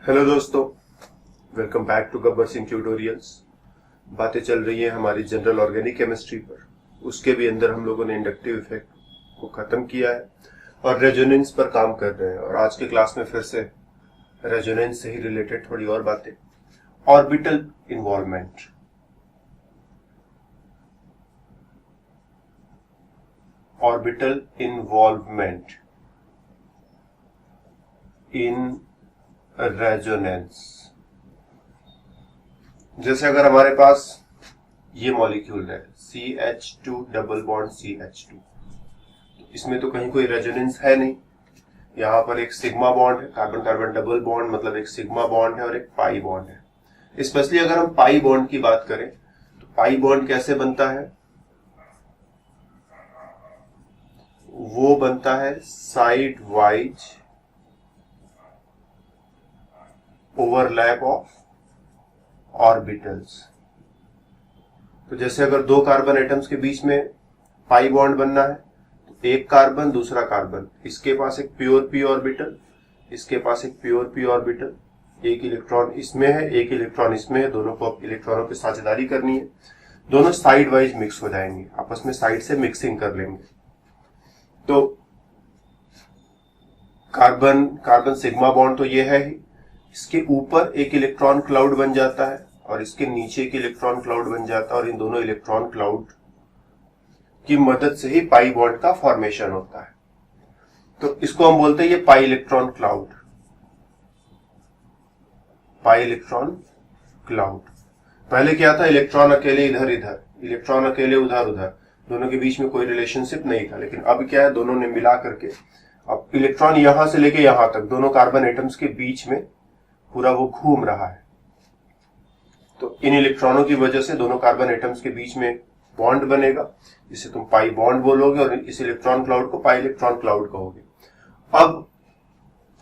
Hello दोस्तों, welcome back to Gabbar Singh tutorials. बातें चल रही है हमारी जनरल ऑर्गेनिक केमिस्ट्री पर। उसके भी अंदर हम लोगों ने इंडक्टिव इफेक्ट को खत्म किया है और रेजोनेंस पर काम कर रहे हैं। और आज के क्लास में फिर से रेजोनेंस से ही रिलेटेड थोड़ी और बातें। Orbital involvement, orbital involvement in resonance. जैसे अगर हमारे पास ये मॉलिक्यूल है CH2 डबल बॉन्ड CH2, इसमें तो कहीं कोई रेजोनेंस है नहीं। यहां पर एक सिग्मा बॉन्ड है, कार्बन कार्बन डबल बॉन्ड, मतलब एक सिग्मा बॉन्ड है और एक पाई बॉन्ड है। स्पेशली अगर हम पाई बॉन्ड की बात करें तो पाई बॉन्ड कैसे बनता है? वो बनता है side wise overlap of orbitals. तो जैसे अगर दो कार्बन एटम्स के बीच में पाई बॉन्ड बनना है तो एक कार्बन दूसरा कार्बन, इसके पास एक प्योर पी ऑर्बिटल, इसके पास एक प्योर पी ऑर्बिटल, एक इलेक्ट्रॉन इसमें है एक इलेक्ट्रॉन इसमें है, दोनों को इलेक्ट्रॉनों की साझेदारी करनी है। दोनों साइड वाइज मिक्स हो जाएंगे, आपस में साइड से मिक्सिंग कर लेंगे। तो कार्बन कार्बन सिग्मा बॉन्ड तो ये है ही, इसके ऊपर एक इलेक्ट्रॉन क्लाउड बन जाता है और इसके नीचे एक इलेक्ट्रॉन क्लाउड बन जाता है और इन दोनों इलेक्ट्रॉन क्लाउड की मदद से ही पाई बॉन्ड का फॉर्मेशन होता है। तो इसको हम बोलते हैं ये pi electron cloud, pi electron cloud. पहले क्या था? इलेक्ट्रॉन अकेले इधर इधर, इलेक्ट्रॉन अकेले उधर उधर, दोनों के बीच में कोई रिलेशनशिप नहीं था। लेकिन अब क्या है, दोनों ने मिला करके अब इलेक्ट्रॉन यहां से लेके यहां तक दोनों कार्बन एटम्स के बीच में पूरा वो घूम रहा है। तो इन इलेक्ट्रॉनों की वजह से दोनों कार्बन एटम्स के बीच में बॉन्ड बनेगा, जिसे तुम पाई बॉन्ड बोलोगे और इस इलेक्ट्रॉन क्लाउड को पाई इलेक्ट्रॉन क्लाउड कहोगे। अब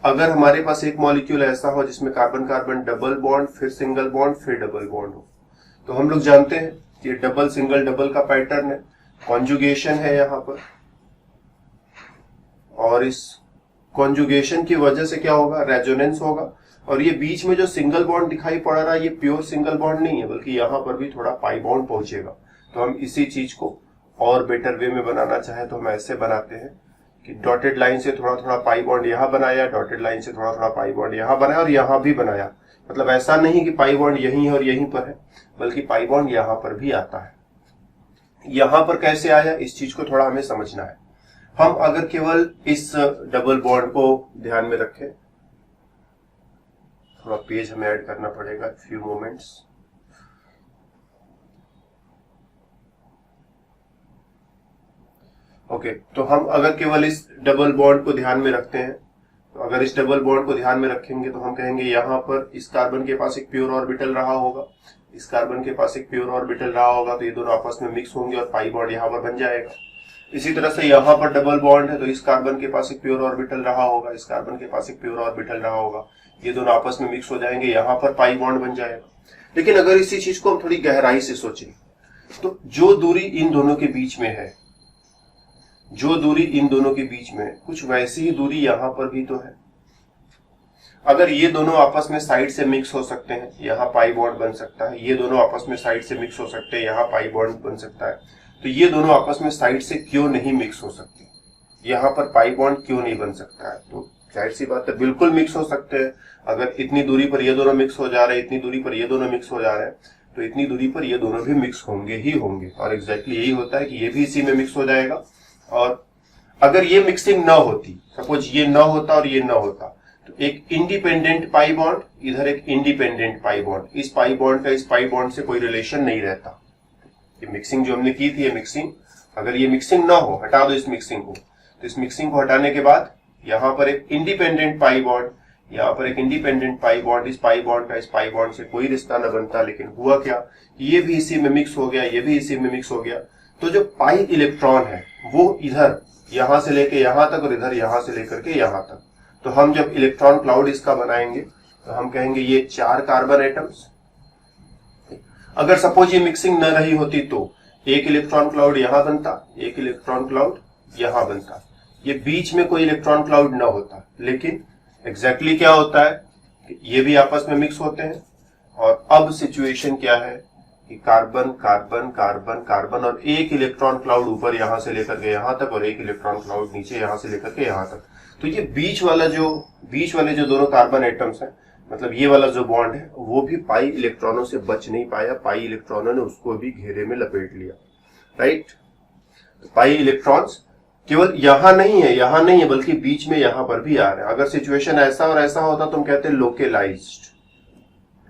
अगर हमारे पास एक मॉलिक्यूल ऐसा हो जिसमें कार्बन कार्बन डबल बॉन्ड, फिर सिंगल बॉन्ड, फिर डबल बॉन्ड हो, तो हम लोग जानते हैं ये डबल सिंगल डबल का पैटर्न है, कॉन्जुगेशन है यहां पर। और इस कॉन्जुगेशन की वजह से क्या होगा? रेजोनेंस होगा। और ये बीच में जो सिंगल बॉन्ड दिखाई पड़ रहा है ये प्योर सिंगल बॉन्ड नहीं है, बल्कि यहां पर भी थोड़ा पाई बॉन्ड पहुंचेगा। तो हम इसी चीज को और बेटर वे में बनाना चाहे तो हम ऐसे बनाते हैं कि डॉटेड लाइन से थोड़ा थोड़ा पाई बॉन्ड यहां बनाया, डॉटेड लाइन से थोड़ा थोड़ा पाई बॉन्ड यहां बनाया और यहां भी बनाया। मतलब ऐसा नहीं कि पाई बॉन्ड यहीं है और यहीं पर है, बल्कि पाई बॉन्ड यहां पर भी आता है। यहां पर कैसे आया, इस चीज को थोड़ा हमें समझना है। हम अगर केवल इस डबल बॉन्ड को ध्यान में रखें, थोड़ा पेज हमें ऐड करना पड़ेगा, फ्यू मोमेंट्स। ओके, तो हम अगर केवल इस डबल बॉन्ड को ध्यान में रखते हैं, तो अगर इस डबल बॉन्ड को ध्यान में रखेंगे तो हम कहेंगे यहां पर इस कार्बन के पास एक प्योर ऑर्बिटल रहा होगा, इस कार्बन के पास एक प्योर ऑर्बिटल रहा होगा, तो ये दोनों आपस में मिक्स होंगे और पाई बॉन्ड यहां पर बन जाएगा। इसी तरह से यहां पर डबल बॉन्ड है तो इस कार्बन के पास एक प्योर ऑर्बिटल रहा होगा, इस कार्बन के पास एक प्योर ऑर्बिटल रहा होगा, ये दोनों आपस में मिक्स हो जाएंगे, यहां पर पाई बॉन्ड बन जाएगा। लेकिन अगर इसी चीज को हम थोड़ी गहराई से सोचें तो जो दूरी इन दोनों के बीच में है, जो दूरी इन दोनों के बीच में, कुछ वैसी ही दूरी यहां पर भी तो है। अगर ये दोनों आपस में साइड से मिक्स हो सकते हैं, यहां पाई बॉन्ड बन सकता है, ये दोनों आपस में साइड से मिक्स हो सकते हैं, यहां पाई बॉन्ड बन सकता है, तो ये दोनों आपस में साइड से क्यों नहीं मिक्स हो सकते? यहां पर पाई बॉन्ड क्यों नहीं बन सकता है? तो जाहिर सी बात है, बिल्कुल मिक्स हो सकते हैं। अगर इतनी दूरी पर ये दोनों मिक्स हो जा रहे हैं, इतनी दूरी पर ये दोनों मिक्स हो जा रहे हैं, तो इतनी दूरी पर ये दोनों भी मिक्स होंगे ही होंगे। और एग्जैक्टली यही होता है कि ये भी इसी में मिक्स हो जाएगा। और अगर ये मिक्सिंग ना होती, सपोज ये ना होता और ये ना होता, तो एक इंडिपेंडेंट पाई बॉन्ड, इधर एक इंडिपेंडेंट पाई बॉन्ड, इस पाई बॉन्ड का इस पाई बॉन्ड से कोई रिलेशन नहीं रहता। ये मिक्सिंग जो हमने की थी, ये मिक्सिंग, अगर ये मिक्सिंग ना हो, हटा दो इस मिक्सिंग को, तो इस मिक्सिंग को हटाने के बाद यहां पर एक इंडिपेंडेंट पाई बॉन्ड, यहां पर एक इंडिपेंडेंट पाई बॉन्ड, इस पाई बॉन्ड का इस पाई बॉन्ड से कोई रिश्ता न बनता। लेकिन हुआ क्या, ये भी इसी में मिक्स हो गया, ये भी इसी में मिक्स हो गया। तो जो पाई इलेक्ट्रॉन है वो इधर यहां से लेके यहां तक और इधर यहां से लेकर के यहां तक। तो हम जब इलेक्ट्रॉन क्लाउड इसका बनाएंगे तो हम कहेंगे ये 4 कार्बन एटम्स। अगर सपोज ये मिक्सिंग न रही होती तो एक इलेक्ट्रॉन क्लाउड यहां बनता, एक इलेक्ट्रॉन क्लाउड यहां बनता, ये बीच में कोई इलेक्ट्रॉन क्लाउड ना होता। लेकिन एग्जैक्टली क्या होता है ये भी आपस में मिक्स होते हैं। और अब सिचुएशन क्या है कि कार्बन कार्बन कार्बन कार्बन और एक इलेक्ट्रॉन क्लाउड ऊपर यहां से लेकर के यहां तक और एक इलेक्ट्रॉन क्लाउड नीचे यहां से लेकर के यहां तक। तो ये बीच वाले जो दोनों कार्बन एटम्स हैं, मतलब ये वाला जो बॉन्ड है वो भी पाई इलेक्ट्रॉनों से बच नहीं पाया, पाई इलेक्ट्रॉनों ने उसको भी घेरे में लपेट लिया, राइट। तो पाई इलेक्ट्रॉन्स केवल यहां नहीं है बल्कि बीच में यहां पर भी आ रहे हैं। अगर सिचुएशन ऐसा और ऐसा होता तो हम कहते हैं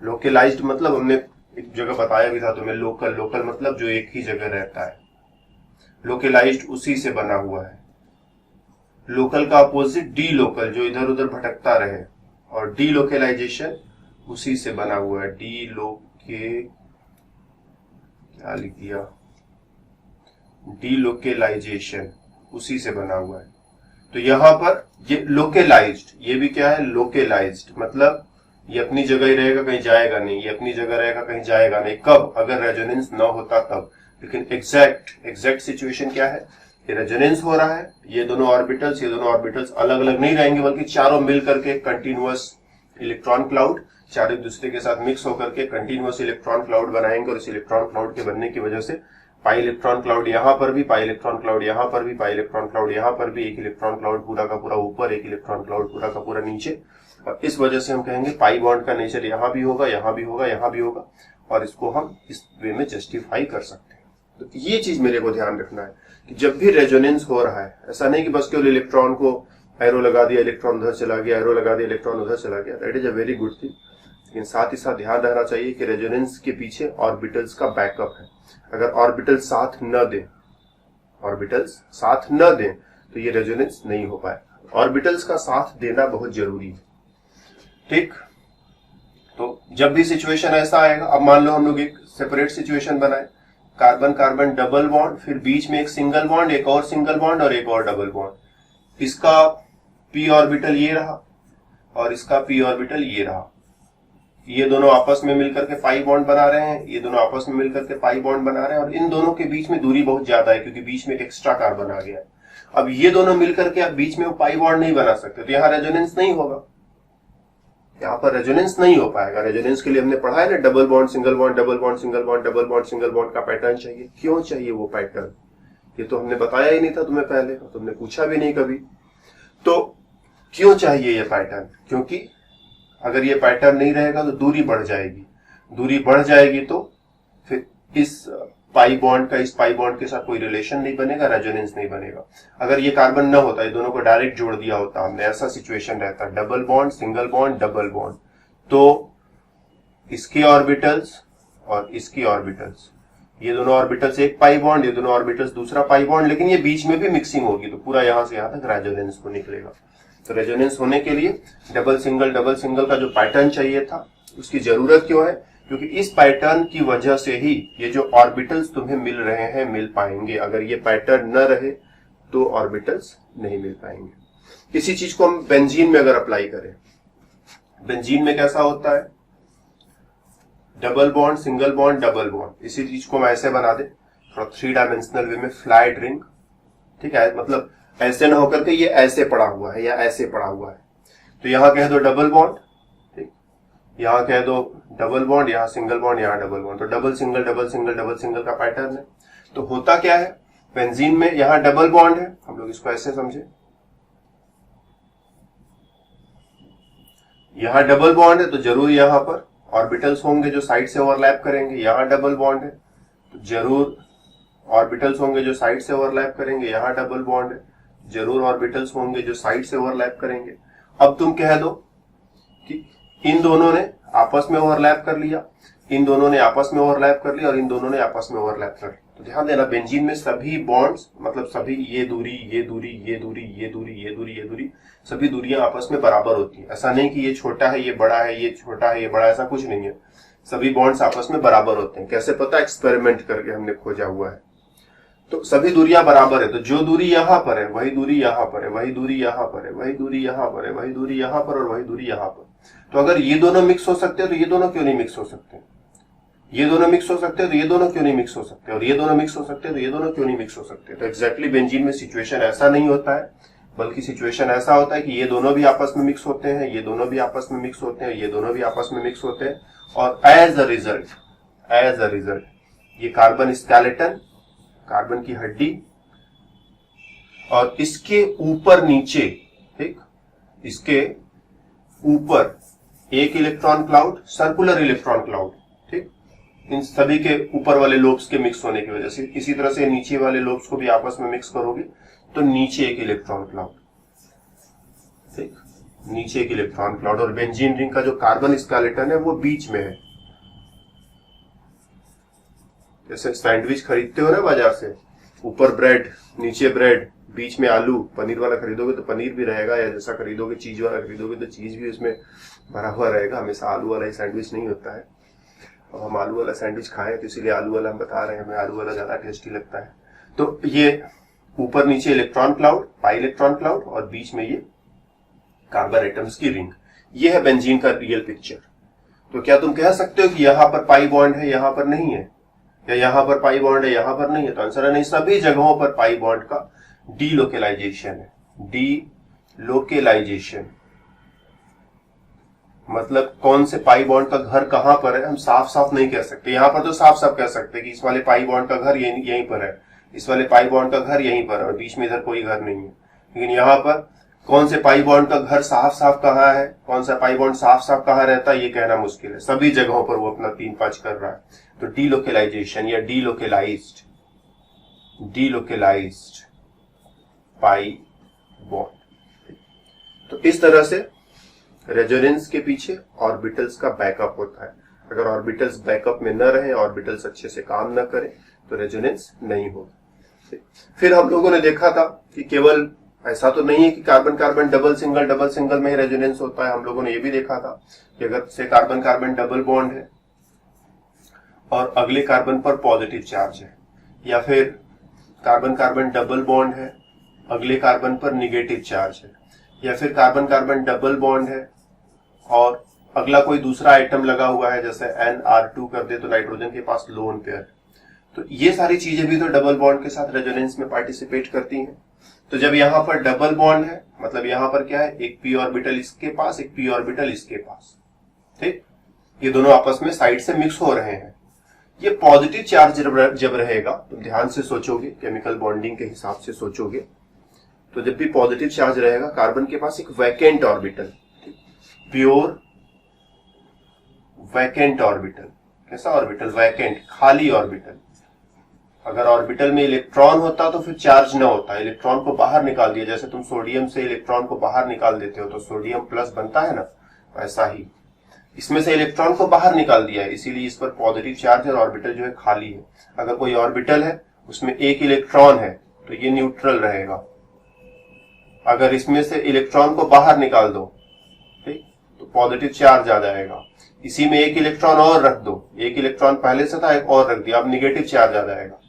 लोकेलाइज्ड मतलब हमने एक जगह बताया भी था तुम्हें, लोकल मतलब जो एक ही जगह रहता है। लोकेलाइज्ड उसी से बना हुआ है। लोकल का अपोजिट डी लोकल, जो इधर उधर भटकता रहे, और डी लोकेलाइजेशन उसी से बना हुआ है। क्या लिख दिया, डी लोकेलाइजेशन उसी से बना हुआ है। तो यहां पर ये लोकेलाइज्ड, ये भी क्या है, लोकेलाइज्ड मतलब ये अपनी जगह ही रहेगा, कहीं जाएगा नहीं, ये अपनी जगह रहेगा, कहीं जाएगा नहीं। कब? अगर रेजोनेंस न होता तब। लेकिन एग्जैक्ट सिचुएशन क्या है, रेजोनेंस हो रहा है, ये दोनों ऑर्बिटल्स अलग अलग नहीं रहेंगे बल्कि चारों मिल करके कंटिन्यूअस इलेक्ट्रॉन क्लाउड, चारों एक दूसरे के साथ मिक्स होकर के कंटिन्यूअस इलेक्ट्रॉन क्लाउड बनाएंगे। और इस इलेक्ट्रॉन क्लाउड के बनने की वजह से पाई इलेक्ट्रॉन क्लाउड यहां पर भी, पाई इलेक्ट्रॉन क्लाउड यहां पर भी, पाई इलेक्ट्रॉन क्लाउड यहां पर भी, एक इलेक्ट्रॉन क्लाउड पूरा का पूरा ऊपर, एक इलेक्ट्रॉन क्लाउड पूरा का पूरा नीचे। और इस वजह से हम कहेंगे पाई बॉन्ड का नेचर यहां भी होगा, यहां भी होगा, यहां भी होगा, और इसको हम इस वे में जस्टिफाई कर सकते हैं। तो ये चीज मेरे को ध्यान रखना है कि जब भी रेजोनेंस हो रहा है, ऐसा नहीं कि बस केवल इलेक्ट्रॉन को एरो लगा दिया, इलेक्ट्रॉन उधर चला गया, एरो लगा दिया, इलेक्ट्रॉन उधर चला गया, that is a very good thing. लेकिन साथ ही साथ ध्यान रहना चाहिए कि रेजोनेंस के पीछे ऑर्बिटल्स का बैकअप है। अगर ऑर्बिटल साथ न दें तो ये रेजोनेंस नहीं हो पाए। ऑर्बिटल्स का साथ देना बहुत जरूरी है, ठीक। तो जब भी सिचुएशन ऐसा आएगा, अब मान लो हम लोग एक सेपरेट सिचुएशन बनाए, कार्बन कार्बन डबल बॉन्ड, फिर बीच में एक सिंगल बॉन्ड, एक और सिंगल बॉन्ड और एक और डबल बॉन्ड। इसका पी ऑर्बिटल ये रहा और इसका पी ऑर्बिटल ये रहा। ये दोनों आपस में मिलकर के पाई बॉन्ड बना रहे हैं, ये दोनों आपस में मिलकर के पाई बॉन्ड बना रहे हैं, और इन दोनों के बीच में दूरी बहुत ज्यादा है क्योंकि बीच में एक एक्स्ट्रा कार्बन आ गया है। अब ये दोनों मिलकर के बीच में वो पाई बॉन्ड नहीं बना सकते, तो यहाँ रेजोनेंस नहीं होगा, यहाँ पर रेजोनेंस नहीं हो पाएगा। रेजोनेंस के लिए हमने पढ़ा है ना, double bond single bond, double bond single bond, double bond single bond का पैटर्न चाहिए। क्यों चाहिए वो पैटर्न, ये तो हमने बताया ही नहीं था तुम्हें पहले, तुमने पूछा भी नहीं कभी। तो क्यों चाहिए ये पैटर्न, क्योंकि अगर ये पैटर्न नहीं रहेगा तो दूरी बढ़ जाएगी, तो फिर इस पाई बॉन्ड का इस पाई बॉन्ड के साथ कोई रिलेशन नहीं बनेगा, रेजोनेंस नहीं बनेगा। अगर ये कार्बन न होता, ये दोनों को डायरेक्ट जोड़ दिया होता हमने, ऐसा सिचुएशन रहता, double bond single bond double bond, तो इसके ऑर्बिटल्स और इसकी ऑर्बिटल्स, ये दोनों ऑर्बिटल्स एक पाई बॉन्ड, ये दोनों ऑर्बिटल्स दूसरा पाई बॉन्ड, लेकिन ये बीच में भी मिक्सिंग होगी, तो पूरा यहां से यहां तक रेजोनेंस को निकलेगा। तो रेजोनेंस होने के लिए डबल सिंगल का जो पैटर्न चाहिए था, उसकी जरूरत क्यों है, क्योंकि इस पैटर्न की वजह से ही ये जो ऑर्बिटल्स तुम्हें मिल रहे हैं मिल पाएंगे। अगर ये पैटर्न न रहे तो ऑर्बिटल्स नहीं मिल पाएंगे। किसी चीज को हम बेंजीन में अगर अप्लाई करें, बेंजीन में कैसा होता है, double bond single bond double bond. इसी चीज को हम ऐसे बना दे थोड़ा 3 डायमेंशनल वे में, फ्लैट रिंग, ठीक है, मतलब ऐसे ना होकर के ये ऐसे पड़ा हुआ है या ऐसे पड़ा हुआ है। तो यहां कह दो डबल बॉन्ड, ठीक, यहां कह दो डबल बॉन्ड, यहां सिंगल बॉन्ड, यहां डबल बॉन्ड, तो डबल सिंगल का पैटर्न है। तो होता क्या है, बेंजीन में यहां डबल बॉन्ड है, हम लोग इसको ऐसे समझे, यहां डबल बॉन्ड है तो जरूर यहां पर ऑर्बिटल्स होंगे जो साइड से ओवरलैप करेंगे। यहां डबल बॉन्ड है तो जरूर ऑर्बिटल्स होंगे जो साइड से ओवरलैप करेंगे। यहां डबल बॉन्ड है, जरूर ऑर्बिटल्स होंगे जो साइड से ओवरलैप करेंगे। अब तुम कह दो कि इन दोनों ने आपस में ओवरलैप कर लिया, इन दोनों ने आपस में ओवरलैप कर लिया और इन दोनों ने आपस में ओवरलैप कर लिया। तो ध्यान देना, बेंजीन में सभी बॉन्ड्स, मतलब सभी ये दूरी, सभी दूरियां आपस में बराबर होती है। ऐसा नहीं कि ये छोटा है ये बड़ा है, ये छोटा है ये बड़ा, ऐसा कुछ नहीं है। सभी बॉन्ड्स आपस में बराबर होते हैं। कैसे पता, एक्सपेरिमेंट करके हमने खोजा हुआ है। तो सभी दूरियां बराबर है, तो जो दूरी यहां पर है वही दूरी यहां पर है, वही दूरी यहां पर है, वही दूरी यहां पर है, वही दूरी यहां पर और वही दूरी यहां पर। तो अगर ये दोनों मिक्स हो सकते हैं तो ये दोनों क्यों नहीं मिक्स हो सकते, ये दोनों मिक्स हो सकते हैं तो ये दोनों क्यों नहीं मिक्स हो सकते, और ये दोनों मिक्स हो सकते हैं तो ये दोनों क्यों नहीं मिक्स हो सकते। तो एग्जैक्टली बेंजीन में सिचुएशन ऐसा नहीं होता है, बल्कि सिचुएशन ऐसा होता है कि ये दोनों भी आपस में मिक्स होते हैं, ये दोनों भी आपस में मिक्स होते हैं, ये दोनों भी आपस में मिक्स होते हैं, और एज अ रिजल्ट ये कार्बन स्केलेटन, कार्बन की हड्डी, और इसके ऊपर नीचे, ठीक, इसके ऊपर एक electron cloud, circular electron cloud, ठीक, इन सभी के ऊपर वाले लोब्स के मिक्स होने की वजह से। इसी तरह से नीचे वाले लोब्स को भी आपस में मिक्स करोगे तो नीचे एक इलेक्ट्रॉन क्लाउड, ठीक, नीचे एक इलेक्ट्रॉन क्लाउड। और बेंजीन रिंग का जो कार्बन स्केलेटन है वो बीच में है। जैसे सैंडविच खरीदते हो ना बाजार से, ऊपर ब्रेड, नीचे ब्रेड, बीच में आलू, पनीर वाला खरीदोगे तो पनीर भी रहेगा, या जैसा खरीदोगे चीज वाला खरीदोगे तो चीज भी उसमें भरा हुआ रहेगा। हमेशा आलू वाला ही सैंडविच नहीं होता है। अब हम आलू वाला सैंडविच खाएं तो इसीलिए आलू वाला हम बता रहे हैं, हमें आलू वाला ज्यादा टेस्टी लगता है। तो ये ऊपर नीचे electron cloud, pi electron cloud, और बीच में ये कार्बन एटम्स की रिंग। ये है बेंजीन का रियल पिक्चर। तो क्या तुम कह सकते हो कि यहां पर पाई बॉन्ड है, यहां पर नहीं है, या यहां पर पाई बॉन्ड है, यहां पर नहीं है? तो आंसर है नहीं, सभी जगहों पर पाई बॉन्ड का डीलोकेलाइजेशन है। डीलोकेलाइजेशन मतलब कौन से पाई बॉन्ड का घर कहां पर है हम साफ साफ नहीं कह सकते। यहां पर तो साफ साफ कह सकते कि इस वाले पाई बॉन्ड का घर यहीं पर है, इस वाले पाई बॉन्ड का घर यहीं पर है, और बीच में इधर कोई घर नहीं है। लेकिन यहां पर कौन से पाई बॉन्ड का घर साफ साफ कहाँ है, कौन सा पाई बॉन्ड साफ साफ कहाँ रहता है, ये कहना मुश्किल है। सभी जगहों पर वो अपना 3-5 कर रहा है। तो डीलोकेलाइजेशन या डीलोकेलाइज्ड पाई बॉन्ड। तो इस तरह से रेजोनेंस के पीछे ऑर्बिटल्स का बैकअप होता है। अगर ऑर्बिटल्स बैकअप में न रहे, ऑर्बिटल्स अच्छे से काम न करें, तो रेजोनेंस नहीं होगा। फिर हम लोगों ने देखा था कि केवल ऐसा तो नहीं है कि कार्बन कार्बन डबल सिंगल में ही रेजोनेंस होता है। हम लोगों ने ये भी देखा था कि अगर से कार्बन कार्बन डबल बॉन्ड है और अगले कार्बन पर पॉजिटिव चार्ज है, या फिर कार्बन कार्बन डबल बॉन्ड है, अगले कार्बन पर निगेटिव चार्ज है, या फिर कार्बन कार्बन डबल बॉन्ड है और अगला कोई दूसरा आइटम लगा हुआ है, जैसे NR2 कर दे तो नाइट्रोजन के पास लोन पेयर। तो ये सारी चीजें भी तो डबल बॉन्ड के साथ रेजोनेंस में पार्टिसिपेट करती हैं। तो जब यहां पर डबल बॉन्ड है, मतलब यहां पर क्या है, एक p ऑर्बिटल इसके पास, एक p ऑर्बिटल इसके पास, ठीक, ये दोनों आपस में साइड से मिक्स हो रहे हैं। ये पॉजिटिव चार्ज जब रहेगा, तो ध्यान से सोचोगे, केमिकल बॉन्डिंग के हिसाब से सोचोगे, तो जब भी पॉजिटिव चार्ज रहेगा, कार्बन के पास एक vacant orbital, pure vacant orbital. कैसा ऑर्बिटल? वैकेंट, खाली ऑर्बिटल। अगर ऑर्बिटल में इलेक्ट्रॉन होता तो फिर चार्ज न होता, इलेक्ट्रॉन को बाहर निकाल दिया। जैसे तुम सोडियम से इलेक्ट्रॉन को बाहर निकाल देते हो तो सोडियम प्लस बनता है ना, ऐसा ही इसमें से इलेक्ट्रॉन को बाहर निकाल दिया है, इसीलिए इस पर पॉजिटिव चार्ज है, ऑर्बिटल जो है खाली है। अगर कोई ऑर्बिटल है उसमें एक इलेक्ट्रॉन है तो ये न्यूट्रल रहेगा। अगर इसमें से इलेक्ट्रॉन को बाहर निकाल दो, ठीक, तो पॉजिटिव चार्ज आ जाएगा। इसी में एक इलेक्ट्रॉन और रख दो, एक इलेक्ट्रॉन पहले से था, एक और रख दिया, अब निगेटिव चार्ज आ जाएगा।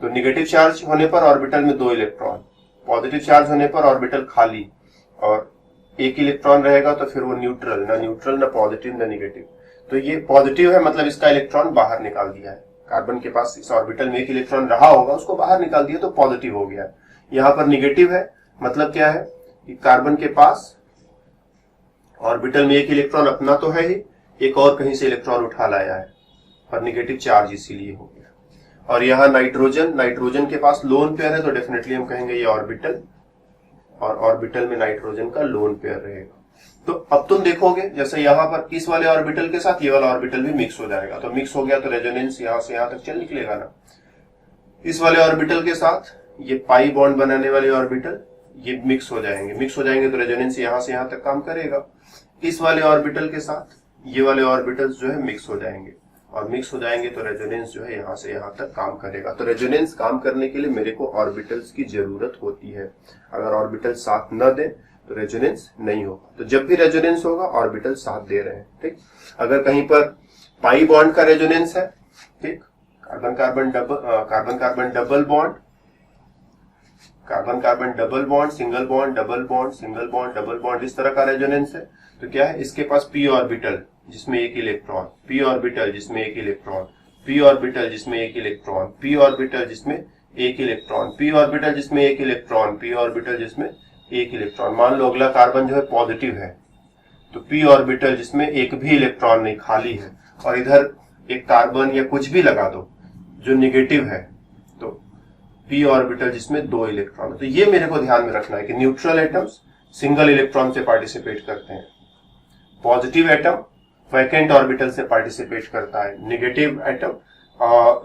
तो निगेटिव चार्ज होने पर ऑर्बिटल में 2 इलेक्ट्रॉन, पॉजिटिव चार्ज होने पर ऑर्बिटल खाली, और एक इलेक्ट्रॉन रहेगा तो फिर वो न्यूट्रल, ना पॉजिटिव ना निगेटिव। तो ये पॉजिटिव है, मतलब इसका इलेक्ट्रॉन बाहर निकाल दिया है। कार्बन के पास इस ऑर्बिटल में एक इलेक्ट्रॉन रहा होगा, उसको बाहर निकाल दिया तो पॉजिटिव हो गया। यहां पर निगेटिव है, मतलब क्या है कि कार्बन के पास ऑर्बिटल में एक इलेक्ट्रॉन अपना तो है ही, एक और कहीं से इलेक्ट्रॉन उठा लाया है, और निगेटिव चार्ज इसीलिए हो गया। और यहाँ नाइट्रोजन के पास लोन पेयर है, तो डेफिनेटली हम कहेंगे ये ऑर्बिटल, और ऑर्बिटल में नाइट्रोजन का लोन पेयर रहेगा। तो अब तुम देखोगे जैसे यहाँ पर इस वाले ऑर्बिटल के साथ ये वाला ऑर्बिटल भी मिक्स हो जाएगा, तो मिक्स हो गया तो रेजोनेंस यहाँ से यहाँ तक चल निकलेगा ना। इस वाले ऑर्बिटल के साथ ये पाई बॉन्ड बनाने वाले ऑर्बिटल ये मिक्स हो जाएंगे तो रेजोनेंस यहाँ से यहाँ तक काम करेगा। इस वाले ऑर्बिटल के साथ ये वाले ऑर्बिटल्स जो है मिक्स हो जाएंगे, और मिक्स हो जाएंगे तो रेजोनेंस जो है यहाँ से यहाँ तक काम करेगा। तो रेजोनेंस काम करने के लिए मेरे को ऑर्बिटल्स की जरूरत होती है। अगर ऑर्बिटल साथ न दे तो रेजोनेंस नहीं होगा। तो जब भी रेजोनेंस होगा ऑर्बिटल साथ दे रहे हैं, ठीक। अगर कहीं पर पाई बॉन्ड का रेजोनेंस है, ठीक, carbon carbon double bond, carbon carbon double bond, single bond, double bond, single bond, double bond, इस तरह का रेजोनेंस है, तो क्या है, इसके पास p ऑर्बिटल जिसमें एक इलेक्ट्रॉन, p ऑर्बिटल जिसमें एक इलेक्ट्रॉन, p ऑर्बिटल जिसमें एक इलेक्ट्रॉन, p ऑर्बिटल जिसमें एक इलेक्ट्रॉन, पी ऑर्बिटल जिसमें एक इलेक्ट्रॉन, पी ऑर्बिटल जिसमें एक इलेक्ट्रॉन। मान लो अगला कार्बन जो है पॉजिटिव है, तो पी ऑर्बिटल जिसमें एक भी इलेक्ट्रॉन नहीं, खाली है, और इधर एक कार्बन या कुछ भी लगा दो जो निगेटिव है, तो पी ऑर्बिटल जिसमें दो इलेक्ट्रॉन है। तो ये मेरे को ध्यान में रखना है कि न्यूट्रल एटम्स सिंगल इलेक्ट्रॉन से पार्टिसिपेट करते हैं, पॉजिटिव एटम वैकेंट ऑर्बिटल से पार्टिसिपेट करता है, नेगेटिव एटम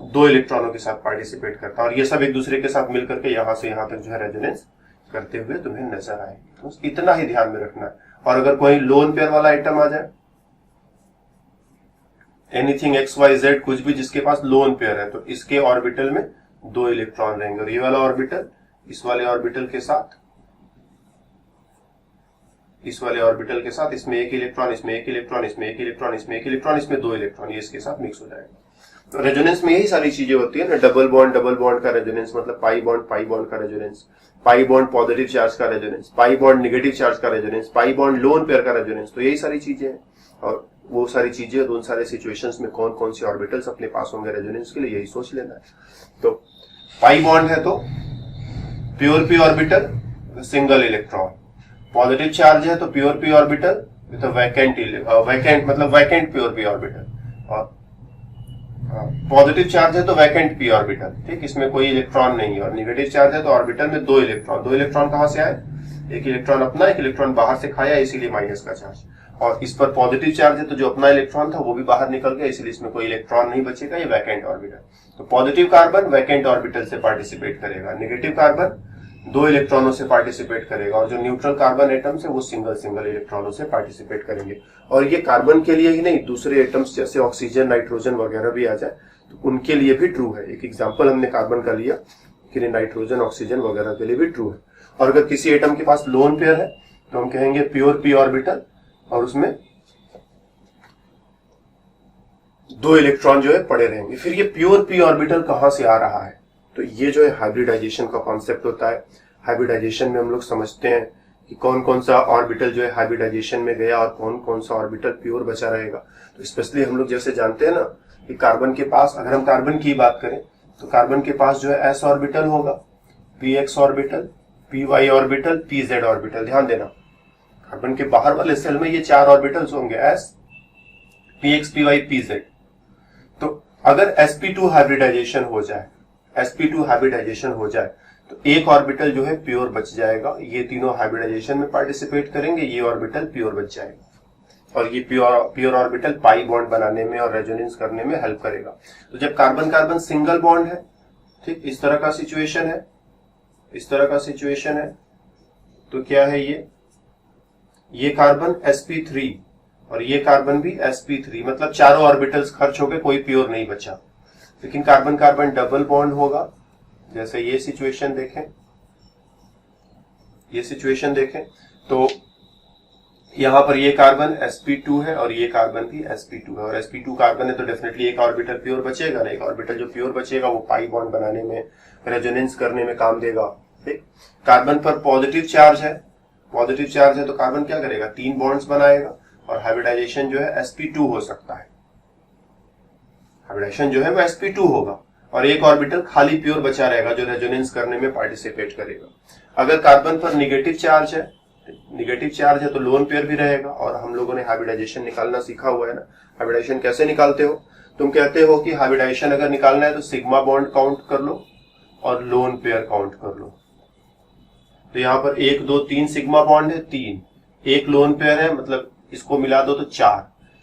दो इलेक्ट्रॉनों के साथ पार्टिसिपेट करता है, और ये सब एक दूसरे के साथ मिलकर के यहां से यहां तक जो है रेजोनेंस करते हुए तुम्हें नजर आएगी। तो इतना ही ध्यान में रखना है। और अगर कोई लोन पेयर वाला आइटम आ जाए, एनीथिंग एक्स वाई जेड, कुछ भी जिसके पास लोन पेयर है, तो इसके ऑर्बिटल में दो इलेक्ट्रॉन रहेंगे, और ये वाला ऑर्बिटल इस वाले ऑर्बिटल के साथ, इस वाले ऑर्बिटल के साथ, इसमें एक इलेक्ट्रॉन, इसमें एक इलेक्ट्रॉन, इसमें एक इलेक्ट्रॉन, इसमें एक इलेक्ट्रॉन, इसमें दो इलेक्ट्रॉन, ये इसके साथ मिक्स हो जाएगा। तो रेजोनेंस में यही सारी चीजें होती है ना, डबल बॉन्ड का रेजोनेंस मतलब पाई बॉन्ड का resonance, pi bond positive charge का resonance, pi bond negative charge का resonance, pi bond lone pair का रेजोनेंस। तो यही सारी चीजें हैं, और वो सारी चीजें उन सारे सिचुएशंस में कौन कौन से ऑर्बिटल्स अपने पास होंगे रेजोनेंस के लिए, यही सोच लेना है। तो पाई बॉन्ड है तो pure P orbital single electron, positive charge है तो pure P orbital with vacant मतलब वैकेंट प्योर पी ऑर्बिटल, और पॉजिटिव चार्ज है तो वैकेंट पी ऑर्बिटल, ठीक, इसमें कोई इलेक्ट्रॉन नहीं है, और नेगेटिव चार्ज है तो ऑर्बिटल में दो इलेक्ट्रॉन कहां से आए, एक इलेक्ट्रॉन अपना, एक इलेक्ट्रॉन बाहर से खाया, इसीलिए माइनस का चार्ज। और इस पर पॉजिटिव चार्ज है तो जो अपना इलेक्ट्रॉन था वो भी बाहर निकल गया, इसलिए इसमें कोई इलेक्ट्रॉन नहीं बचेगा, ये वैकेंट ऑर्बिटल। तो पॉजिटिव कार्बन वैकेंट ऑर्बिटल से पार्टिसिपेट करेगा, नेगेटिव कार्बन दो इलेक्ट्रॉनों से पार्टिसिपेट करेगा, और जो न्यूट्रल कार्बन एटम्स है वो सिंगल इलेक्ट्रॉनों से पार्टिसिपेट करेंगे। और ये कार्बन के लिए ही नहीं, दूसरे एटम्स जैसे ऑक्सीजन, नाइट्रोजन वगैरह भी आ जाए तो उनके लिए भी ट्रू है। एक एग्जांपल हमने कार्बन का लिया कि नाइट्रोजन, ऑक्सीजन वगैरह के लिए भी ट्रू है। और अगर किसी एटम के पास लोन पेयर है तो हम कहेंगे प्योर पी ऑर्बिटल, और उसमें दो इलेक्ट्रॉन जो है पड़े रहेंगे। फिर ये प्योर पी ऑर्बिटल कहां से आ रहा है, तो ये जो है हाइब्रिडाइजेशन का कॉन्सेप्ट होता है। हाइब्रिडाइजेशन में हम लोग समझते हैं कि कौन कौन सा ऑर्बिटल जो है हाइब्रिडाइजेशन में गया और कौन कौन सा ऑर्बिटल प्योर बचा रहेगा। तो स्पेशली हम लोग जैसे जानते हैं ना कि कार्बन के पास, अगर हम कार्बन की बात करें तो कार्बन के पास जो है एस ऑर्बिटल होगा, P X orbital, P Y orbital, P Z orbital. ध्यान देना, कार्बन के बाहर वाले सेल में ये चार ऑर्बिटल्स होंगे, S, P X, P Y, P Z. तो अगर sp2 हाइब्रिडाइजेशन हो जाए, sp2 हाइब्रिडाइजेशन हो जाए तो एक ऑर्बिटल जो है प्योर बच जाएगा, ये तीनों हाइब्रिडाइजेशन में पार्टिसिपेट करेंगे, ये ऑर्बिटल प्योर बच जाएगा, और ये प्योर ऑर्बिटल पाई बॉन्ड बनाने में और रेजोनेंस करने में हेल्प करेगा। तो जब कार्बन कार्बन सिंगल बॉन्ड है, ठीक, इस तरह का सिचुएशन है, इस तरह का सिचुएशन है, तो क्या है ये कार्बन sp3 और ये कार्बन भी sp3, मतलब चारों ऑर्बिटल्स खर्च हो गए, कोई प्योर नहीं बचा। लेकिन कार्बन कार्बन डबल बॉन्ड होगा, जैसे ये सिचुएशन देखें, ये सिचुएशन देखें, तो यहां पर ये कार्बन sp2 है और ये कार्बन भी sp2 है, और sp2 कार्बन है तो डेफिनेटली एक ऑर्बिटल प्योर बचेगा ना, एक ऑर्बिटल जो प्योर बचेगा वो पाई बॉन्ड बनाने में, रेजोनेंस करने में काम देगा। ठीक, कार्बन पर पॉजिटिव चार्ज है, पॉजिटिव चार्ज है तो कार्बन क्या करेगा, तीन बॉन्ड्स बनाएगा, और हाइब्रिडाइजेशन जो है sp2 हो सकता है, हाइब्रिडाइजेशन जो है वो sp2 होगा, और एक ऑर्बिटल खाली प्योर बचा रहेगा जो रेजोनेंस करने में पार्टिसिपेट करेगा। अगर कार्बन पर निगेटिव चार्ज है तो लोन पेयर भी रहेगा, और हम लोगों ने हाइब्रिडाइजेशन निकालना सीखा हुआ है ना। हाइब्रिडाइजेशन कैसे निकालते हो, तुम कहते हो कि हाइब्रिडाइजेशन अगर निकालना है तो सिग्मा बॉन्ड काउंट कर लो और लोन पेयर काउंट कर लो। तो यहां पर 1 2 3 सिग्मा बॉन्ड है, 3, एक लोन पेयर है, मतलब इसको मिला दो तो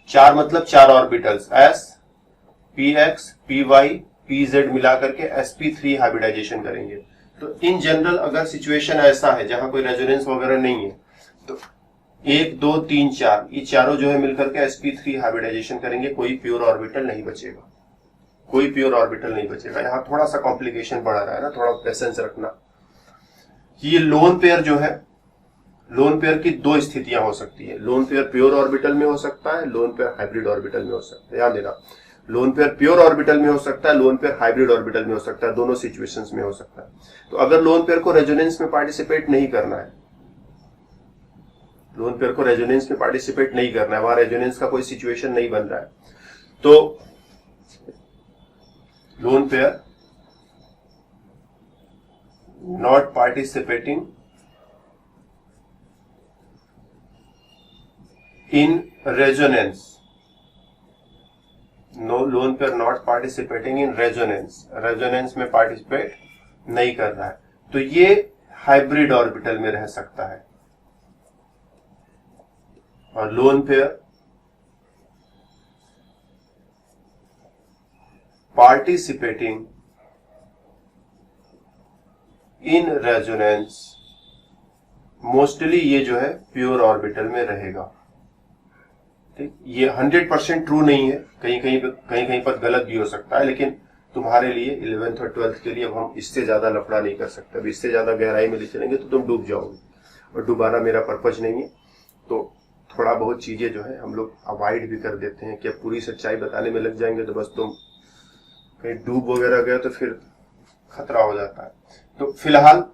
4 मतलब 4 orbitals, s, px, py, pz मिला करके sp3 हाइब्रिडाइजेशन करेंगे। तो इन जनरल अगर सिचुएशन ऐसा है जहां कोई रेजोनेंस वगैरह नहीं है तो 1 2 3 4 ये चारों जो है मिलकर के sp3 हाइब्रिडाइजेशन करेंगे, कोई प्योर ऑर्बिटल नहीं बचेगा, कोई प्योर ऑर्बिटल नहीं बचेगा। यहाँ थोड़ा सा कॉम्प्लिकेशन बढ़ा रहा है ना, थोड़ा पेशेंस रखना। ये लोन पेयर जो है, लोन पेयर की दो स्थितियां हो सकती है, लोन पेयर प्योर ऑर्बिटल में हो सकता है, लोन पेयर हाइब्रिड ऑर्बिटल में हो सकता है। याद देना, लोन पेयर प्योर ऑर्बिटल में हो सकता है, लोन पेयर हाइब्रिड ऑर्बिटल में हो सकता है, दोनों सिचुएशंस में हो सकता है। तो अगर लोन पेयर को रेजोनेंस में पार्टिसिपेट नहीं करना है, लोन पेयर को रेजोनेंस में पार्टिसिपेट नहीं करना है, वहां रेजोनेंस का कोई सिचुएशन नहीं बन रहा है, तो lone pair not participating in resonance, no lone pair not participating in resonance में पार्टिसिपेट नहीं कर रहा है, तो ये हाइब्रिड ऑर्बिटल में रह सकता है। और lone pair participating in resonance, mostly ये जो है प्योर ऑर्बिटल में रहेगा। ठीक, ये 100% ट्रू नहीं है, कहीं कहीं पर गलत भी हो सकता है, लेकिन तुम्हारे लिए 11th और 12th के लिए अब हम इससे ज्यादा लफड़ा नहीं कर सकते। अब इससे ज्यादा गहराई में ले चलेंगे तो तुम डूब जाओगे, और डुबाना मेरा पर्पज नहीं है। तो थोड़ा बहुत चीजें जो है हम लोग अवॉइड भी कर देते हैं कि अब पूरी सच्चाई बताने में लग जाएंगे तो बस तुम कहीं डूब वगैरह गए तो फिर खतरा हो जाता है। तो फिलहाल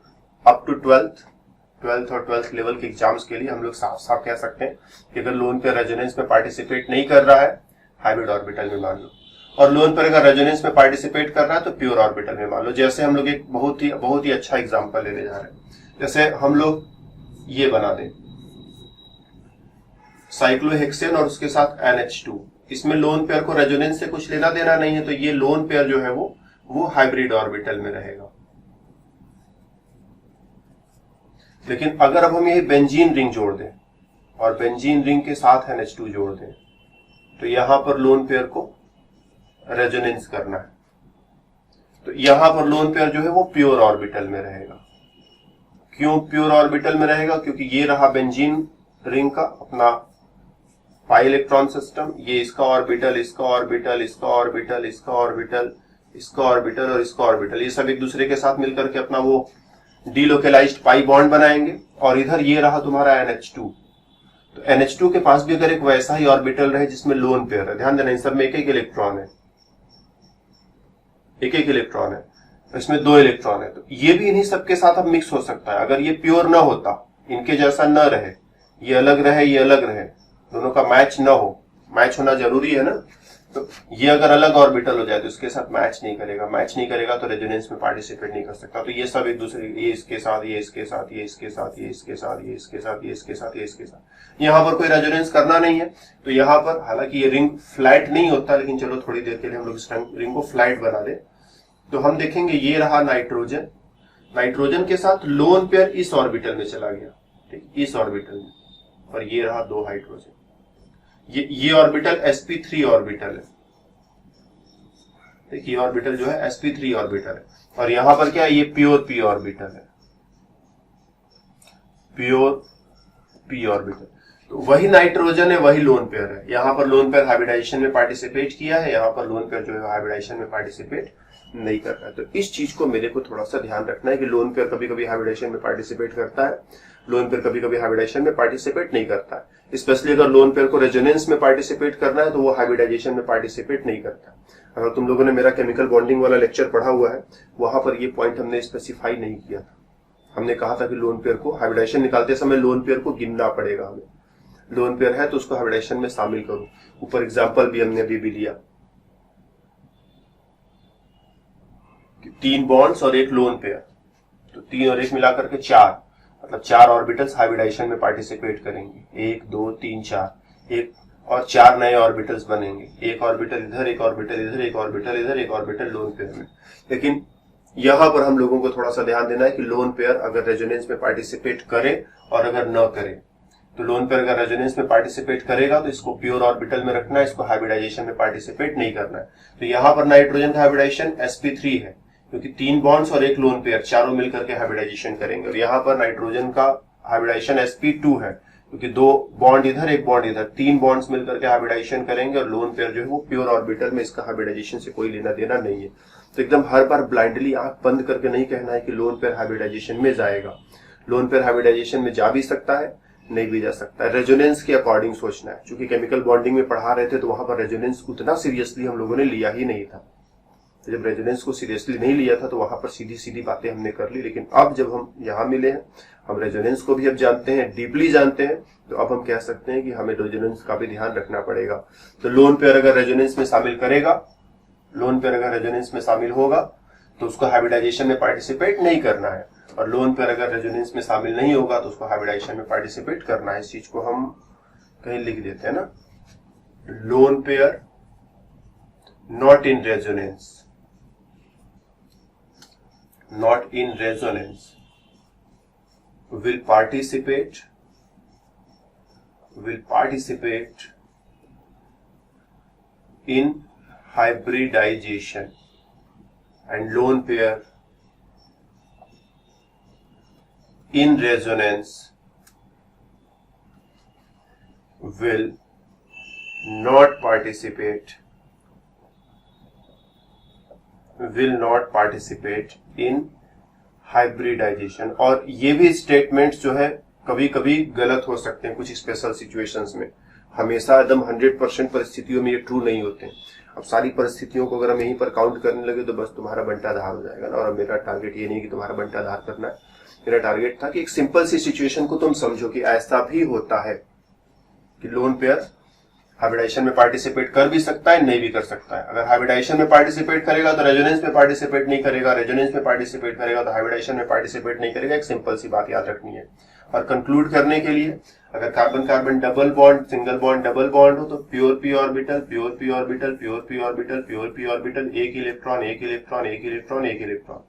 अप टू 12th और 12th लेवल के एग्जाम्स के लिए हम लोग साफ साफ कह सकते हैं कि अगर लोन पे रेजोनेंस में पार्टिसिपेट नहीं कर रहा है, हाइब्रिड ऑर्बिटल में मान लो, और लोन पर अगर रेजोनेंस में पार्टिसिपेट कर रहा है तो प्योर ऑर्बिटल में मान लो। जैसे हम लोग एक बहुत ही अच्छा एग्जांपल लेने जा रहे हैं। जैसे हम लोग ये बना दें साइक्लोहेक्सेन और उसके साथ NH2, इसमें लोन पेयर को रेजोनेंस से कुछ लेना देना नहीं है, तो ये लोन पेयर जो है वो हाइब्रिड ऑर्बिटल में रहेगा। लेकिन अगर अब हम ये बेंजीन रिंग जोड़ दें और बेंजीन रिंग के साथ NH2 जोड़ दें, तो यहां पर लोन पेयर को रेजोनेंस करना है, तो यहां पर लोन पेयर जो है वो प्योर ऑर्बिटल में रहेगा। क्यों प्योर ऑर्बिटल में रहेगा? क्योंकि ये रहा बेंजीन रिंग का अपना पाई इलेक्ट्रॉन सिस्टम, ये इसका ऑर्बिटल, इसका ऑर्बिटल, इसका ऑर्बिटल, इसका ऑर्बिटल, इसका ऑर्बिटल और इसका ऑर्बिटल, ये सब एक दूसरे के साथ मिलकर के अपना वो डीलोकेलाइज्ड पाई बॉन्ड बनाएंगे। और इधर ये रहा तुम्हारा NH2, तो NH2 के पास भी अगर एक वैसा ही ऑर्बिटल रहे जिसमें लोन पेयर है, ध्यान देना इन सब में एक एक इलेक्ट्रॉन है, एक एक इलेक्ट्रॉन है, इसमें 2 इलेक्ट्रॉन है, तो ये भी इन्हीं सबके साथ अब मिक्स हो सकता है। अगर ये प्योर ना होता, इनके जैसा न रहे, ये अलग रहे, ये अलग रहे, दोनों का मैच ना हो, मैच होना जरूरी है ना, तो ये अगर अलग ऑर्बिटल हो जाए तो इसके साथ मैच नहीं करेगा, मैच नहीं करेगा तो रेजोनेंस में पार्टिसिपेट नहीं कर सकता। तो ये सब एक दूसरे, ये इसके साथ, ये इसके साथ, ये इसके साथ, ये इसके साथ, ये इसके साथ, ये इसके साथ, ये इसके साथ, यहां पर कोई रेजोनेंस करना नहीं है। तो यहां पर हालांकि ये रिंग फ्लैट नहीं होता, लेकिन चलो थोड़ी देर के लिए हम लोग इस रिंग को फ्लैट बना दे, तो हम देखेंगे ये रहा नाइट्रोजन, नाइट्रोजन के साथ लोन पेयर इस ऑर्बिटल में चला गया, ठीक, इस ऑर्बिटल में, और ये रहा 2 हाइड्रोजन, ये ऑर्बिटल sp3 ऑर्बिटल है, देखिए ऑर्बिटल जो है sp3 ऑर्बिटल है, और यहां पर क्या है, ये प्योर p ऑर्बिटल है, प्योर p ऑर्बिटल। तो वही नाइट्रोजन है, वही लोन पेयर है, यहां पर लोन पेयर हाइब्रिडाइजेशन में पार्टिसिपेट किया है, यहां पर लोन पेयर जो है हाइब्रिडाइजेशन में पार्टिसिपेट नहीं कर रहा है। तो इस चीज को मेरे को थोड़ा सा ध्यान रखना है कि लोन पेयर कभी कभी हाइब्रिडाइजेशन में पार्टिसिपेट करता है, लोन पेयर कभी कभी हाइब्रिडाइजेशन में पार्टिसिपेट नहीं करता है। स्पेशली अगर लोन पेयर को रेजोनेंस में पार्टिसिपेट करना है तो वो हाइब्रिडाइजेशन में पार्टिसिपेट नहीं करता। अगर तुम लोगों ने मेरा केमिकल बॉन्डिंग वाला लेक्चर पढ़ा हुआ है, वहां पर ये पॉइंट हमने स्पेसिफाई नहीं किया था। हमने कहा था कि लोन पेयर को हाइब्रिडाइजेशन निकालते समय लोन पेयर को गिनना पड़ेगा हमें, लोन पेयर है तो उसको हाइब्रिडाइजेशन में शामिल करो। ऊपर एग्जाम्पल भी हमने अभी भी लिया, 3 बॉन्ड्स और 1 लोन पेयर, तो 3 और 1 मिलाकर के 4, मतलब 4 ऑर्बिटल्स हाइब्रिडाइजेशन में पार्टिसिपेट करेंगे, 1 2 3 4, एक और 4 नए ऑर्बिटल्स बनेंगे, एक ऑर्बिटल इधर, एक ऑर्बिटल इधर, एक ऑर्बिटल इधर, एक ऑर्बिटल लोन पेयर में। लेकिन यहां पर हम लोगों को थोड़ा सा ध्यान देना है कि लोन पेयर अगर रेजोनेंस में पार्टिसिपेट करे और अगर न करे, तो लोन पेयर अगर रेजोनेंस में पार्टिसिपेट करेगा तो इसको प्योर ऑर्बिटल में रखना है, इसको हाइब्रिडाइजेशन में पार्टिसिपेट नहीं करना है। तो यहां पर नाइट्रोजन का हाइब्रिडाइजेशन sp3 है, क्योंकि 3 बॉन्ड्स और 1 लोन पेयर, चारों मिलकर के हाइब्रिडाइजेशन करेंगे। और यहाँ पर नाइट्रोजन का हाइब्रिडाइजेशन sp2 है, क्योंकि 2 बॉन्ड इधर, 1 बॉन्ड इधर, 3 बॉन्ड्स मिलकर के हाइब्रिडाइजेशन करेंगे, और लोन पेयर जो है वो प्योर ऑर्बिटल में, इसका हाइब्रिडाइजेशन से कोई लेना देना नहीं है। तो एकदम हर बार ब्लाइंडली आंख बंद करके नहीं कहना है कि लोन पेयर हाइब्रिडाइजेशन में जाएगा। लोन पेयर हाइब्रिडाइजेशन में जा भी सकता है, नहीं भी जा सकता है, रेजोनेंस के अकॉर्डिंग सोचना है। चूंकि केमिकल बॉन्डिंग में पढ़ा रहे थे तो वहां पर रेजोनेंस उतना सीरियसली हम लोगों ने लिया ही नहीं था। जब रेजोनेंस को सीरियसली नहीं लिया था तो वहां पर सीधी सीधी बातें हमने कर ली, लेकिन अब जब हम यहाँ मिले हैं, हम रेजोनेंस को भी अब जानते हैं, डीपली जानते हैं, तो अब हम कह सकते हैं कि हमें रेजोनेंस का भी ध्यान रखना पड़ेगा। तो लोन पेयर अगर रेजोनेंस में शामिल करेगा, लोन पेयर अगर रेजोनेंस में शामिल होगा तो उसको हाइब्रिडाइजेशन में पार्टिसिपेट नहीं करना है। और लोन पेयर अगर रेजोनेंस में शामिल नहीं होगा तो उसको हाइब्रिडाइजेशन में पार्टिसिपेट करना है। इस चीज को हम कहीं लिख देते हैं ना, loan pair not in resonance, not in resonance will participate in hybridization, and lone pair in resonance will not participate in hybridisation. और ये भी स्टेटमेंट्स जो है कभी कभी गलत हो सकते हैं कुछ स्पेशल सिचुएशंस में, हमेशा एकदम 100% परिस्थितियों में ये ट्रू नहीं होते हैं। अब सारी परिस्थितियों को अगर हम यहीं पर काउंट करने लगे तो बस तुम्हारा बंटाधार हो जाएगा ना। और मेरा टारगेट ये नहीं कि तुम्हारा बंटाधार करना है, मेरा टारगेट था कि एक सिंपल सी सिचुएशन को तुम समझो कि ऐसा भी होता है कि लोन पेयर हाइब्रिडाइजेशन में पार्टिसिपेट कर भी सकता है, नहीं भी कर सकता है। अगर हाइब्रिडाइजेशन में पार्टिसिपेट करेगा तो रेजोनेंस में पार्टिसिपेट नहीं करेगा, रेजोनेंस में पार्टिसिपेट करेगा तो हाइब्रिडाइजेशन में पार्टिसिपेट नहीं करेगा। एक सिंपल सी बात याद रखनी है। और कंक्लूड करने के लिए, अगर carbon carbon double bond, single bond, double bond हो तो pure P orbital, pure P orbital, pure P orbital, pure P orbital, एक इलेक्ट्रॉन, एक इलेक्ट्रॉन, एक इलेक्ट्रॉन, एक इलेक्ट्रॉन,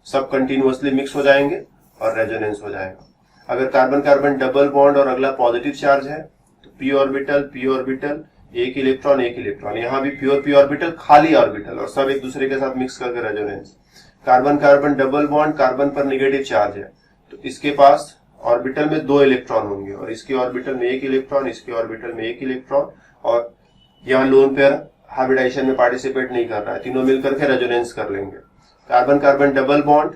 सब कंटिन्यूअसली मिक्स हो जाएंगे और रेजोनेंस हो जाएगा। अगर कार्बन कार्बन डबल बॉन्ड और अगला पॉजिटिव चार्ज है तो पी ऑर्बिटल, एक इलेक्ट्रॉन, एक इलेक्ट्रॉन, यहाँ भी प्योर पी ऑर्बिटल, खाली ऑर्बिटल, और सब एक दूसरे के साथ मिक्स करके resonance. Carbon carbon double bond, carbon पर नेगेटिव चार्ज है तो इसके पास ऑर्बिटल में 2 इलेक्ट्रॉन होंगे और इसके ऑर्बिटल में 1 इलेक्ट्रॉन, इसके ऑर्बिटल में 1 इलेक्ट्रॉन, और यहाँ लोन पेयर हाइब्रिडाइजेशन में पार्टिसिपेट नहीं कर रहा है, तीनों मिलकर के रेजोनेंस कर लेंगे। कार्बन कार्बन डबल बॉन्ड,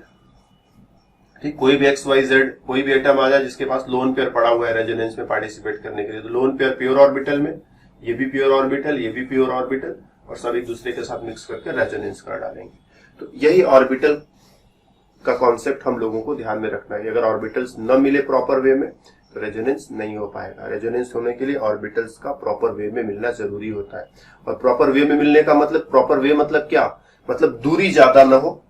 ठीक, कोई भी XYZ कोई भी एटम आ जाए जिसके पास लोन पेयर पड़ा हुआ है रेजोनेंस में पार्टिसिपेट करने के लिए, तो लोन पेयर प्योर ऑर्बिटल में, ये भी प्योर ऑर्बिटल, ये भी प्योर ऑर्बिटल, और सब एक दूसरे के साथ मिक्स करके रेजोनेंस कर डालेंगे। तो यही ऑर्बिटल का कॉन्सेप्ट हम लोगों को ध्यान में रखना है। अगर ऑर्बिटल्स न मिले प्रॉपर वे में तो रेजोनेंस नहीं हो पाएगा। रेजोनेंस होने के लिए ऑर्बिटल्स का प्रॉपर वे में मिलना जरूरी होता है। और प्रॉपर वे में मिलने का मतलब, प्रॉपर वे मतलब क्या, मतलब दूरी ज्यादा ना हो,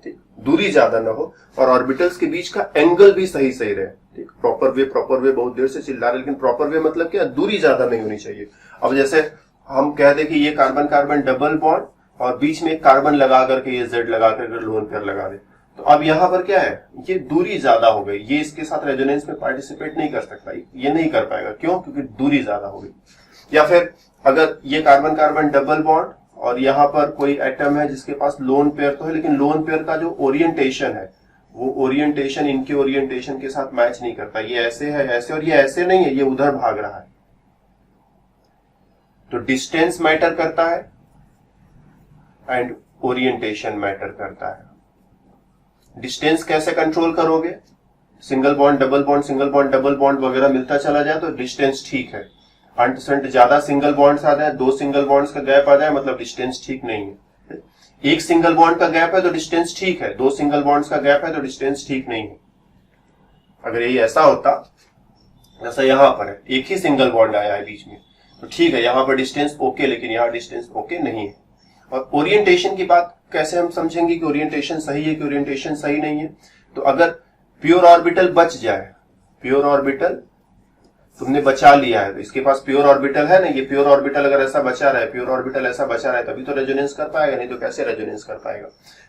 ठीक, दूरी ज्यादा ना हो, और ऑर्बिटल्स के बीच का एंगल भी सही रहे, ठीक। प्रॉपर वे बहुत देर से चिल्ला रहे, लेकिन प्रॉपर वे मतलब क्या, दूरी ज्यादा नहीं होनी चाहिए। अब जैसे हम कह दें कि ये कार्बन कार्बन डबल बॉन्ड और बीच में एक कार्बन लगा करके ये जेड लगा करके लोन पेयर लगा दे, तो अब यहां पर क्या है, ये दूरी ज्यादा हो गई, ये इसके साथ रेजोनेंस में पार्टिसिपेट नहीं कर सकता, ये नहीं कर पाएगा। क्यों? क्योंकि दूरी ज्यादा हो गई। या फिर अगर ये कार्बन कार्बन डबल बॉन्ड और यहाँ पर कोई एटम है जिसके पास लोन पेयर तो है, लेकिन लोन पेयर का जो ओरिएंटेशन है वो ओरिएंटेशन इनके ओरिएंटेशन के साथ मैच नहीं करता, ये ऐसे है ऐसे, और ये ऐसे नहीं है, ये उधर भाग रहा है। तो डिस्टेंस मैटर करता है एंड ओरिएंटेशन मैटर करता है। डिस्टेंस कैसे कंट्रोल करोगे, single bond double bond, single bond double bond वगैरह मिलता चला जाए तो डिस्टेंस ठीक है। 8% ज्यादा सिंगल बॉन्ड्स आ जाए, 2 सिंगल बॉन्ड्स का गैप आ जाए, मतलब डिस्टेंस ठीक नहीं है। 1 सिंगल बॉन्ड का गैप है तो डिस्टेंस ठीक है, 2 सिंगल बॉन्ड्स का गैप है तो डिस्टेंस ठीक नहीं है। अगर यही ऐसा होता जैसा यहां पर है, एक ही सिंगल बॉन्ड आया है बीच में, तो ठीक है, यहां पर डिस्टेंस ओके, लेकिन यहां डिस्टेंस ओके नहीं है। और ओरिएंटेशन की बात कैसे हम समझेंगे कि ओरिएंटेशन सही है कि ओरिएंटेशन सही नहीं है? तो अगर प्योर ऑर्बिटल बच जाए, प्योर ऑर्बिटल तुमने बचा लिया है, तो इसके पास प्योर ऑर्बिटल है ना, ये प्योर ऑर्बिटल अगर ऐसा बचा रहा है, प्योर ऑर्बिटल ऐसा बचा रहा है, तभी तो रेजोनेंस कर पाएगा, नहीं तो कैसे रेजोनेंस कर पाएगा?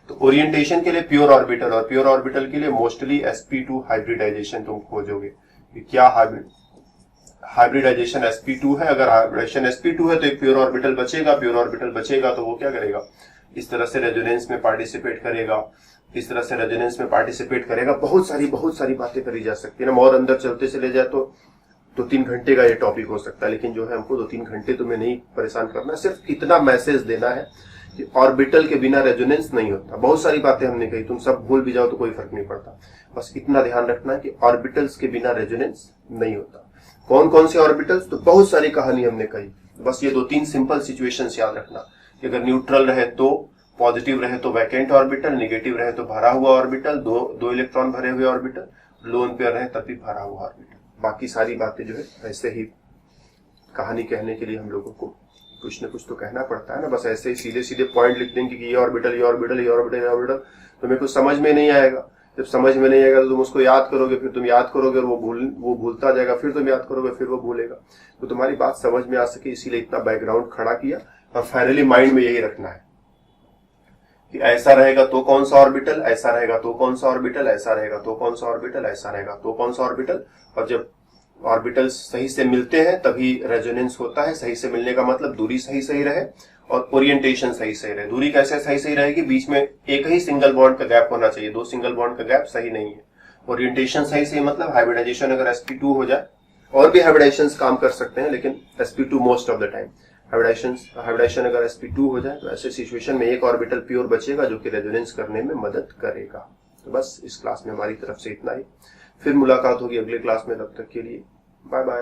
तो ओरिएंटेशन के लिए प्योर ऑर्बिटल, और प्योर ऑर्बिटल के लिए मोस्टली sp2 हाइब्रिडाइजेशन तुम खोजोगे कि क्या हाइब्रिडाइजेशन sp2 है। अगर हाइब्रिडाइजेशन sp2 है तो एक प्योर ऑर्बिटल बचेगा, प्योर ऑर्बिटल बचेगा तो वो क्या करेगा, इस तरह से रेजोनेंस में पार्टिसिपेट करेगा, इस तरह से रेजोनेंस में पार्टिसिपेट करेगा। बहुत सारी बातें करी जा सकती है ना, और अंदर चलते चले जाए तो 2-3 घंटे का ये टॉपिक हो सकता है, लेकिन जो है हमको 2-3 घंटे तुम्हें नहीं परेशान करना, सिर्फ इतना मैसेज देना है कि ऑर्बिटल के बिना रेजोनेंस नहीं होता। बहुत सारी बातें हमने कही, तुम सब भूल भी जाओ तो कोई फर्क नहीं पड़ता, बस इतना ध्यान रखना है कि ऑर्बिटल्स के बिना रेजोनेंस नहीं होता। कौन कौन से ऑर्बिटल्स, तो बहुत सारी कहानी हमने कही, बस ये 2-3 सिंपल सिचुएशंस याद रखना कि अगर न्यूट्रल रहे तो पॉजिटिव रहे तो वैकेंट ऑर्बिटल, नेगेटिव रहे तो भरा हुआ ऑर्बिटल, दो इलेक्ट्रॉन भरे हुए ऑर्बिटल, लोन पेयर रहे तब भी भरा हुआ ऑर्बिटल। बाकी सारी बातें जो है ऐसे ही कहानी कहने के लिए हम लोगों को कुछ न कुछ तो कहना पड़ता है ना, बस ऐसे ही सीधे सीधे पॉइंट लिख देंगे कि ये ऑर्बिटल, ये ऑर्बिटल, ये ऑर्बिटल, ये ऑर्बिटल, तो मेरे को समझ में नहीं आएगा। जब समझ में नहीं आएगा तो तुम उसको याद करोगे, फिर तुम याद करोगे और वो भूलता जाएगा, फिर तुम याद करोगे, फिर वो भूलेगा। तो तुम्हारी बात समझ में आ सके इसीलिए इतना बैकग्राउंड खड़ा किया। और फाइनली माइंड में यही रखना है कि ऐसा रहेगा तो कौन सा ऑर्बिटल, ऐसा रहेगा तो कौन सा ऑर्बिटल, ऐसा रहेगा तो कौन सा ऑर्बिटल, ऐसा रहेगा तो कौन सा ऑर्बिटल। और जब ऑर्बिटल्स सही से मिलते हैं तभी रेजोनेंस होता है। सही से मिलने का मतलब दूरी सही सही रहे और ओरिएंटेशन सही सही रहे। दूरी कैसे सही सही रहेगी, बीच में एक ही सिंगल बॉन्ड का गैप होना चाहिए, 2 सिंगल बॉन्ड का गैप सही नहीं है। ओरिएंटेशन सही सही मतलब हाइब्रिडाइजेशन अगर sp2 हो जाए, और भी हाइब्रिडाइजेशन काम कर सकते हैं लेकिन sp2 most of the time. Hybridisation अगर sp2 हो जाए तो ऐसे सिचुएशन में एक ऑर्बिटल प्योर बचेगा जो कि रेजोनेंस करने में मदद करेगा। तो बस इस क्लास में हमारी तरफ से इतना ही। फिर मुलाकात होगी अगले क्लास में, तब तक के लिए बाय बाय।